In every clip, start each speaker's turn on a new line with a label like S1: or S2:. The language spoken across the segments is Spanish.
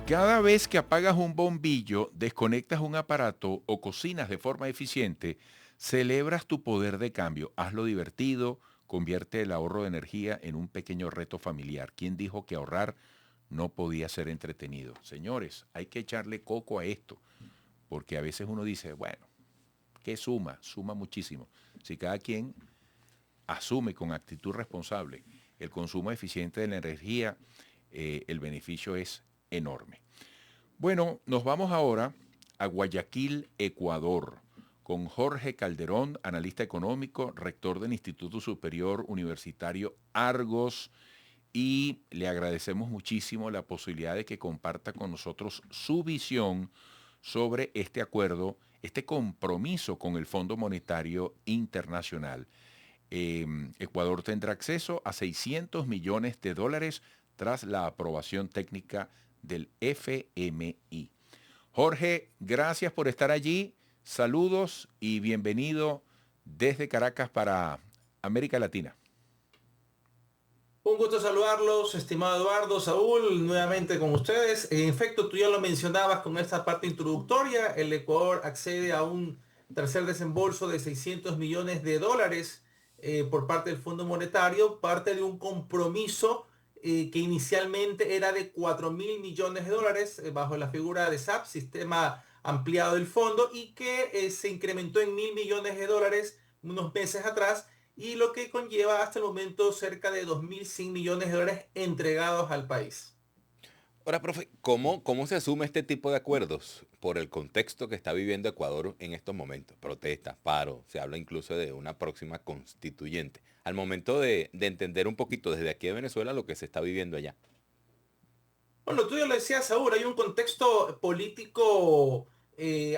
S1: Cada vez que apagas un bombillo, desconectas un aparato o cocinas de forma eficiente, celebras tu poder de cambio. Hazlo divertido, convierte el ahorro de energía en un pequeño reto familiar. ¿Quién dijo que ahorrar no podía ser entretenido? Señores, hay que echarle coco a esto, porque a veces uno dice, bueno, ¿qué suma? Suma muchísimo. Si cada quien asume con actitud responsable el consumo eficiente de la energía, el beneficio es enorme. Bueno, nos vamos ahora a Guayaquil, Ecuador, con Jorge Calderón, analista económico, rector del Instituto Superior Universitario Argos, y le agradecemos muchísimo la posibilidad de que comparta con nosotros su visión sobre este acuerdo, este compromiso con el Fondo Monetario Internacional. Ecuador tendrá acceso a 600 millones de dólares tras la aprobación técnica del FMI. Jorge, gracias por estar allí. Saludos y bienvenido desde Caracas para América Latina.
S2: Un gusto saludarlos, estimado Eduardo, Saúl, nuevamente con ustedes. En efecto, tú ya lo mencionabas con esta parte introductoria. El Ecuador accede a un tercer desembolso de 600 millones de dólares por parte del Fondo Monetario, parte de un compromiso que inicialmente era de 4.000 millones de dólares bajo la figura de SAP, Sistema Ampliado del Fondo, y que se incrementó en 1.000 millones de dólares unos meses atrás, y lo que conlleva hasta el momento cerca de 2.100 millones de dólares entregados al país.
S3: Ahora, profe, ¿cómo se asume este tipo de acuerdos por el contexto que está viviendo Ecuador en estos momentos? Protestas, paro, se habla incluso de una próxima constituyente. Al momento de entender un poquito desde aquí de Venezuela lo que se está viviendo allá.
S2: Bueno, tú ya lo decías, Saúl, hay un contexto político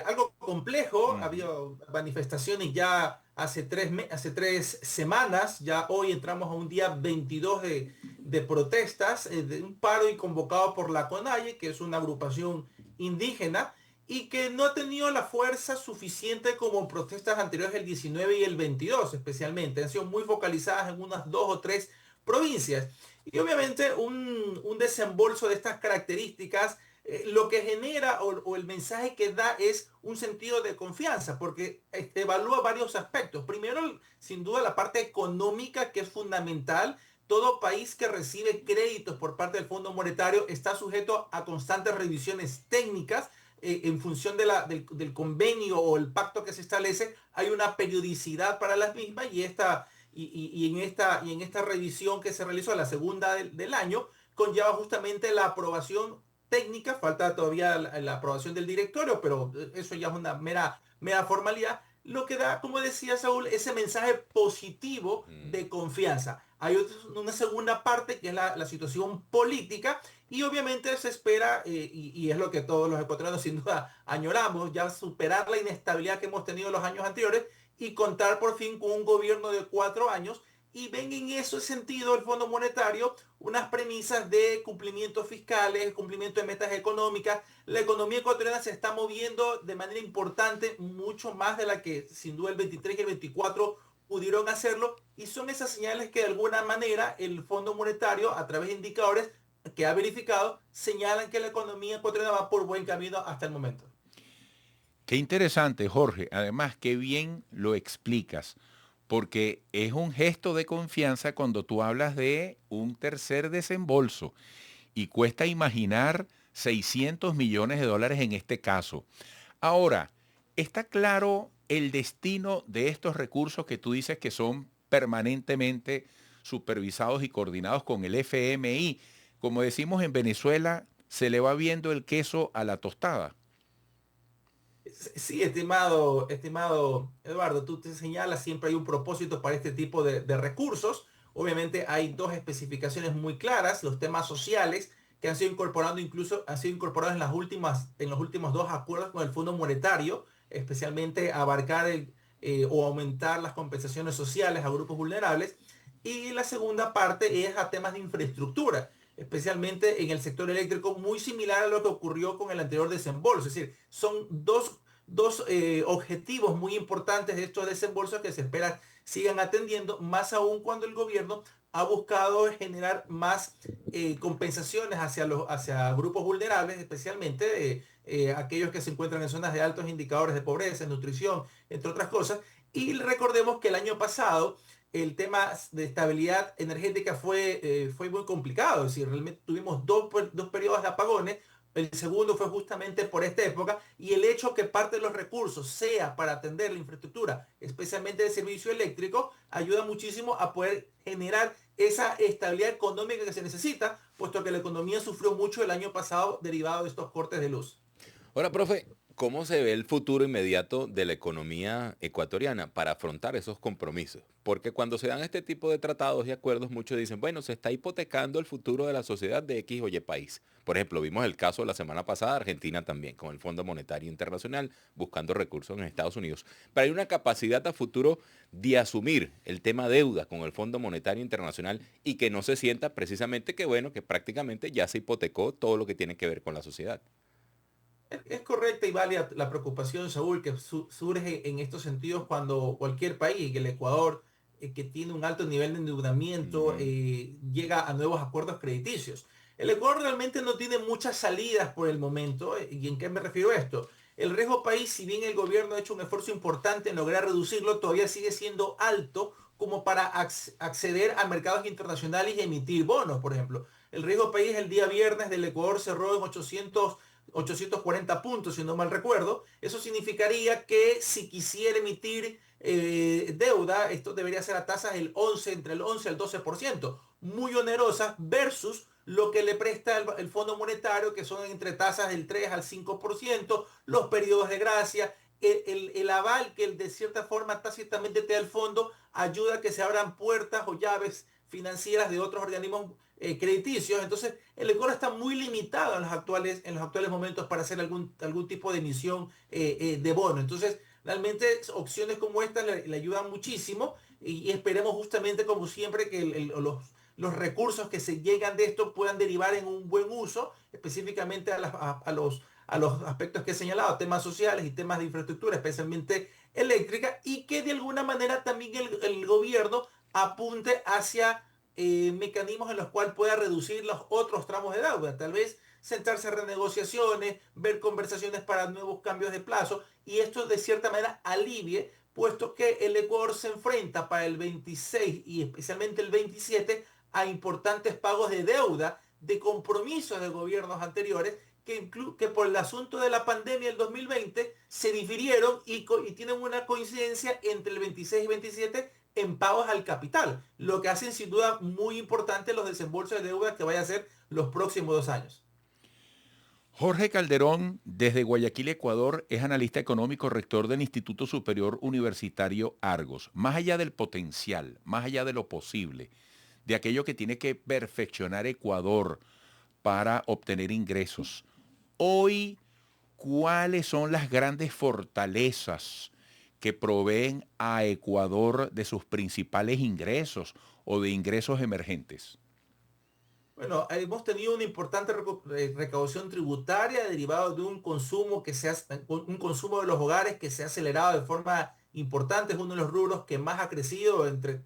S2: algo complejo. Ha
S1: Ujú.
S2: habido manifestaciones ya hace 3 semanas. Ya hoy entramos a un día 22 de protestas, de un paro y convocado por la CONAIE, que es una agrupación indígena, y que no ha tenido la fuerza suficiente como protestas anteriores, el 19 y el 22 especialmente. Han sido muy focalizadas en unas dos o tres provincias. Y obviamente un desembolso de estas características lo que genera o el mensaje que da es un sentido de confianza, porque evalúa varios aspectos. Primero, sin duda, la parte económica, que es fundamental. Todo país que recibe créditos por parte del Fondo Monetario está sujeto a constantes revisiones técnicas en función del convenio o el pacto que se establece. Hay una periodicidad para las mismas, y en esta revisión que se realizó, la segunda del año, conlleva justamente la aprobación técnica. Falta todavía la aprobación del directorio, pero eso ya es una mera formalidad, lo que da, como decía Saúl, ese mensaje positivo
S3: Mm.
S2: de confianza. Hay una segunda parte, que es la situación política, y obviamente se espera, y es lo que todos los ecuatorianos sin duda añoramos, ya superar la inestabilidad que hemos tenido en los años anteriores y contar por fin con un gobierno de 4 años. Y ven en ese sentido el Fondo Monetario unas premisas de cumplimientos fiscales, cumplimiento de metas económicas. La economía ecuatoriana se está moviendo de manera importante, mucho más de la que sin duda el 23 y el 24 pudieron hacerlo, y son esas señales que de alguna manera el Fondo Monetario, a través de indicadores que ha verificado, señalan que la economía ecuatoriana va por buen camino hasta el momento.
S1: Qué interesante, Jorge. Además, qué bien lo explicas, porque es un gesto de confianza cuando tú hablas de un tercer desembolso y cuesta imaginar 600 millones de dólares en este caso. Ahora, ¿está claro el destino de estos recursos que tú dices que son permanentemente supervisados y coordinados con el FMI? Como decimos en Venezuela, se le va viendo el queso a la tostada.
S2: Sí, estimado Eduardo, tú te señalas, siempre hay un propósito para este tipo de recursos. Obviamente hay dos especificaciones muy claras: los temas sociales, que han sido incorporados, incluso han sido incorporados en los últimos dos acuerdos con el Fondo Monetario, especialmente abarcar o aumentar las compensaciones sociales a grupos vulnerables. Y la segunda parte es a temas de infraestructura, especialmente en el sector eléctrico, muy similar a lo que ocurrió con el anterior desembolso. Es decir, son dos objetivos muy importantes de estos desembolsos que se espera sigan atendiendo, más aún cuando el gobierno ha buscado generar más compensaciones hacia grupos vulnerables, especialmente aquellos que se encuentran en zonas de altos indicadores de pobreza, nutrición, entre otras cosas. Y recordemos que el año pasado el tema de estabilidad energética fue muy complicado. Es decir, realmente tuvimos dos periodos de apagones. El segundo fue justamente por esta época, y el hecho que parte de los recursos sea para atender la infraestructura, especialmente de servicio eléctrico, ayuda muchísimo a poder generar esa estabilidad económica que se necesita, puesto que la economía sufrió mucho el año pasado derivado de estos cortes de luz.
S3: Ahora, profe, ¿cómo se ve el futuro inmediato de la economía ecuatoriana para afrontar esos compromisos? Porque cuando se dan este tipo de tratados y acuerdos, muchos dicen, bueno, se está hipotecando el futuro de la sociedad de X o Y país. Por ejemplo, vimos el caso la semana pasada, Argentina también, con el Fondo Monetario Internacional, buscando recursos en Estados Unidos. Pero hay una capacidad a futuro de asumir el tema deuda con el Fondo Monetario Internacional y que no se sienta precisamente que, bueno, que prácticamente ya se hipotecó todo lo que tiene que ver con la sociedad.
S2: Es correcta y válida la preocupación, Saúl, que surge en estos sentidos cuando cualquier país, el Ecuador, que tiene un alto nivel de endeudamiento,
S3: Ujú.
S2: llega a nuevos acuerdos crediticios. El Ecuador realmente no tiene muchas salidas por el momento. ¿Y en qué me refiero a esto? El riesgo país, si bien el gobierno ha hecho un esfuerzo importante en lograr reducirlo, todavía sigue siendo alto como para acceder a mercados internacionales y emitir bonos, por ejemplo. El riesgo país el día viernes del Ecuador cerró en 840 puntos, si no mal recuerdo. Eso significaría que si quisiera emitir deuda, esto debería ser a tasas entre el 11 al 12%, muy onerosas versus lo que le presta el Fondo Monetario, que son entre tasas del 3 al 5%, los periodos de gracia, el aval que de cierta forma tácitamente te da el fondo, ayuda a que se abran puertas o llaves financieras de otros organismos crediticios. Entonces, el Ecuador está muy limitado en los actuales momentos para hacer algún tipo de emisión de bono. Entonces, realmente opciones como esta le ayudan muchísimo, y esperemos justamente, como siempre, que los recursos que se llegan de esto puedan derivar en un buen uso, específicamente a los aspectos que he señalado, temas sociales y temas de infraestructura, especialmente eléctrica, y que de alguna manera también el gobierno apunte hacia mecanismos en los cuales pueda reducir los otros tramos de deuda. Tal vez sentarse a renegociaciones, ver conversaciones para nuevos cambios de plazo, y esto de cierta manera alivie, puesto que el Ecuador se enfrenta para el 26 y especialmente el 27 a importantes pagos de deuda de compromisos de gobiernos anteriores que por el asunto de la pandemia del 2020 se difirieron y tienen una coincidencia entre el 26 y 27 en pagos al capital, lo que hacen sin duda muy importante los desembolsos de deuda que vaya a ser los próximos 2 años.
S1: Jorge Calderón, desde Guayaquil, Ecuador, es analista económico, rector del Instituto Superior Universitario Argos. Más allá del potencial, más allá de lo posible, de aquello que tiene que perfeccionar Ecuador para obtener ingresos, hoy, ¿cuáles son las grandes fortalezas que proveen a Ecuador de sus principales ingresos o de ingresos emergentes?
S2: Bueno, hemos tenido una importante recaudación tributaria derivado de un consumo un consumo de los hogares que se ha acelerado de forma importante. Es uno de los rubros que más ha crecido entre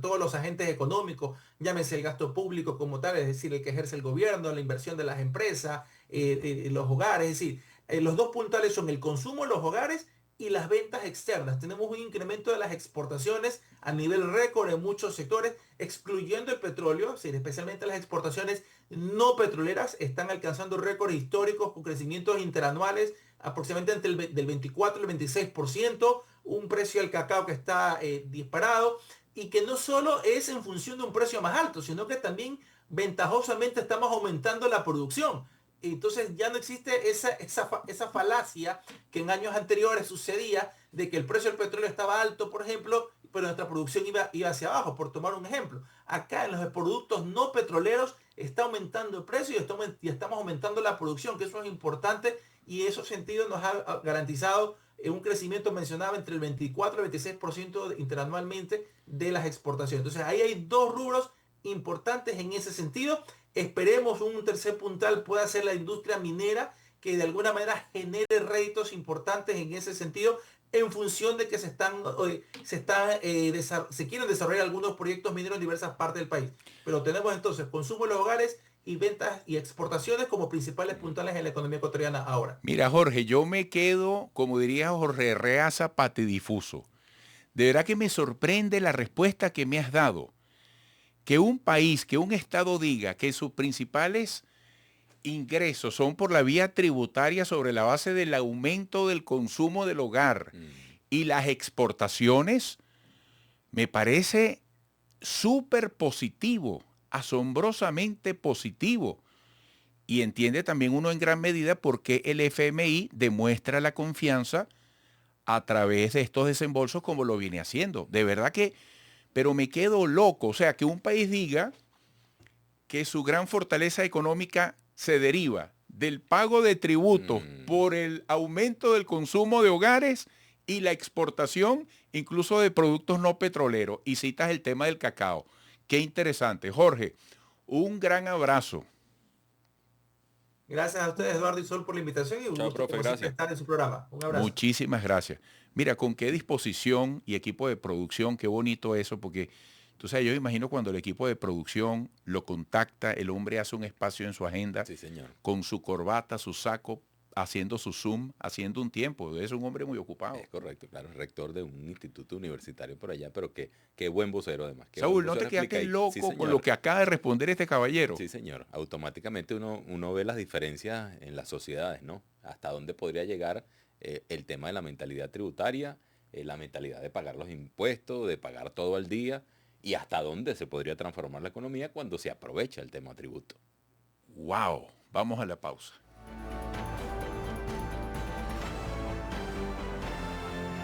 S2: todos los agentes económicos, llámese el gasto público como tal, es decir, el que ejerce el gobierno, la inversión de las empresas, los hogares. Es decir, los dos puntales son el consumo de los hogares y las ventas externas. Tenemos un incremento de las exportaciones a nivel récord en muchos sectores, excluyendo el petróleo. Es decir, especialmente las exportaciones no petroleras están alcanzando récords históricos con crecimientos interanuales aproximadamente del 24 al 26%, un precio del cacao que está disparado, y que no solo es en función de un precio más alto, sino que también ventajosamente estamos aumentando la producción. Entonces ya no existe esa falacia que en años anteriores sucedía, de que el precio del petróleo estaba alto, por ejemplo, pero nuestra producción iba hacia abajo, por tomar un ejemplo. Acá en los productos no petroleros está aumentando el precio y estamos aumentando la producción, que eso es importante, y en esos sentidos nos ha garantizado un crecimiento, mencionaba, entre el 24 y el 26% interanualmente de las exportaciones. Entonces ahí hay dos rubros importantes en ese sentido. Esperemos un tercer puntal pueda ser la industria minera, que de alguna manera genere réditos importantes en ese sentido, en función de que se quieren desarrollar algunos proyectos mineros en diversas partes del país. Pero tenemos entonces consumo en los hogares y ventas y exportaciones como principales puntales en la economía ecuatoriana ahora.
S1: Mira, Jorge, yo me quedo, como diría Jorge Reaza, patidifuso. De verdad que me sorprende la respuesta que me has dado. Que un país, que un estado diga que sus principales ingresos son por la vía tributaria sobre la base del aumento del consumo del hogar y las exportaciones, me parece súper positivo, asombrosamente positivo. Y entiende también uno en gran medida por qué el FMI demuestra la confianza a través de estos desembolsos como lo viene haciendo. De verdad que, pero me quedo loco. O sea, que un país diga que su gran fortaleza económica se deriva del pago de tributos por el aumento del consumo de hogares y la exportación incluso de productos no petroleros. Y citas el tema del cacao. Qué interesante. Jorge, un gran abrazo.
S2: Gracias a ustedes, Eduardo y Sol, por la invitación y un
S3: Chao,
S2: gusto,
S3: profe,
S2: como siempre,
S3: gracias.
S2: estar en su programa. Un abrazo.
S1: Muchísimas gracias. Mira, con qué disposición y equipo de producción, qué bonito eso, porque tú sabes, yo me imagino cuando el equipo de producción lo contacta, el hombre hace un espacio en su agenda
S3: Sí, señor.
S1: con su corbata, su saco, haciendo su Zoom, haciendo un tiempo. Es un hombre muy ocupado.
S3: Es correcto, claro, rector de un instituto universitario por allá, pero qué buen vocero además. Qué
S1: Saúl,
S3: buen
S1: no te
S3: vocero
S1: quedaste
S3: explica ahí.
S1: loco
S3: Sí,
S1: con
S3: señor.
S1: lo que acaba de responder este caballero.
S3: Sí, señor. Automáticamente uno ve las diferencias en las sociedades, ¿no? Hasta dónde podría llegar el tema de la mentalidad tributaria, la mentalidad de pagar los impuestos, de pagar todo al día, y hasta dónde se podría transformar la economía cuando se aprovecha el tema tributo.
S1: ¡Wow! Vamos a la pausa.